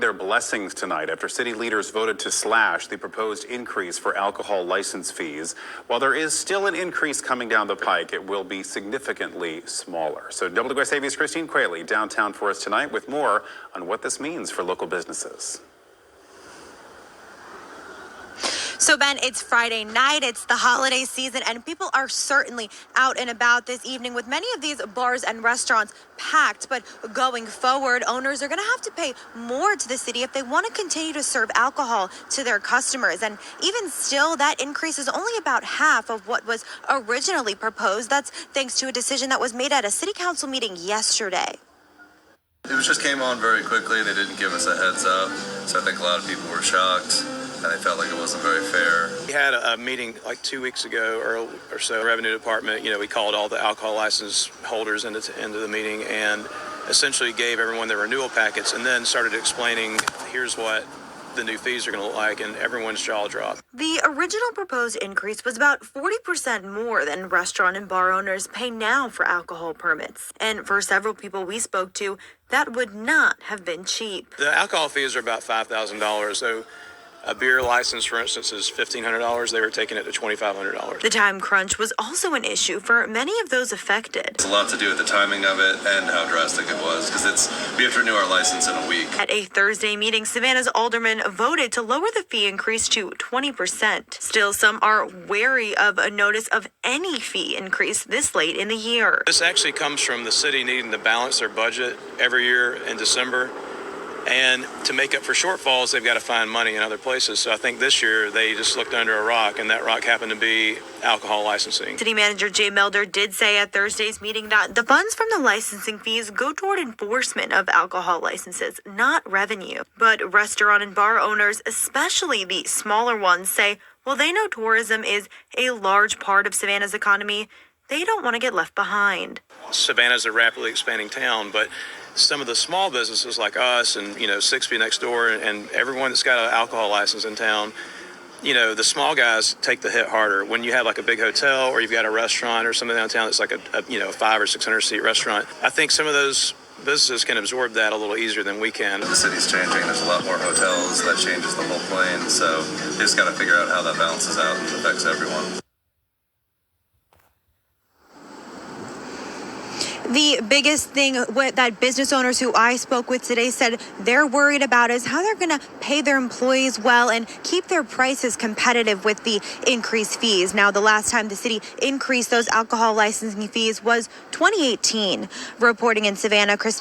their blessings tonight after city leaders voted to slash the proposed increase for alcohol license fees. While there is still an increase coming down the pike, it will be significantly smaller. So WSAV's Christine Quayle downtown for us tonight with more on what this means for local businesses. So, Ben, it's Friday night, it's the holiday season, and people are certainly out and about this evening with many of these bars and restaurants packed. But going forward, owners are going to have to pay more to the city if they want to continue to serve alcohol to their customers. And even still, that increase is only about half of what was originally proposed. That's thanks to a decision that was made at a city council meeting yesterday. It just came on very quickly. They didn't give us a heads up, so I think a lot of people were shocked. And they felt like it wasn't very fair. We had a meeting like 2 weeks ago or so. Revenue Department, we called all the alcohol license holders into the meeting and essentially gave everyone their renewal packets and then started explaining, here's what the new fees are going to look like, and everyone's jaw dropped. The original proposed increase was about 40% more than restaurant and bar owners pay now for alcohol permits. And for several people we spoke to, that would not have been cheap. The alcohol fees are about $5,000, so a beer license, for instance, is $1,500. They were taking it to $2,500. The time crunch was also an issue for many of those affected. It's a lot to do with the timing of it and how drastic it was, because we have to renew our license in a week. At a Thursday meeting, Savannah's alderman voted to lower the fee increase to 20%. Still, some are wary of a notice of any fee increase this late in the year. This actually comes from the city needing to balance their budget every year in December. And to make up for shortfalls, they've got to find money in other places. So I think this year they just looked under a rock, and that rock happened to be alcohol licensing. City Manager Jay Melder did say at Thursday's meeting that the funds from the licensing fees go toward enforcement of alcohol licenses, not revenue. But restaurant and bar owners, especially the smaller ones, say, well, they know tourism is a large part of Savannah's economy. They don't want to get left behind. Savannah's a rapidly expanding town, but some of the small businesses like us and, 6B next door and everyone that's got an alcohol license in town, the small guys take the hit harder. When you have like a big hotel or you've got a restaurant or something downtown that's like a 500 or 600 seat restaurant, I think some of those businesses can absorb that a little easier than we can. The city's changing. There's a lot more hotels. That changes the whole plane. So you just got to figure out how that balances out and affects everyone. The biggest thing that business owners who I spoke with today said they're worried about is how they're going to pay their employees well and keep their prices competitive with the increased fees. Now, the last time the city increased those alcohol licensing fees was 2018. Reporting in Savannah, Christine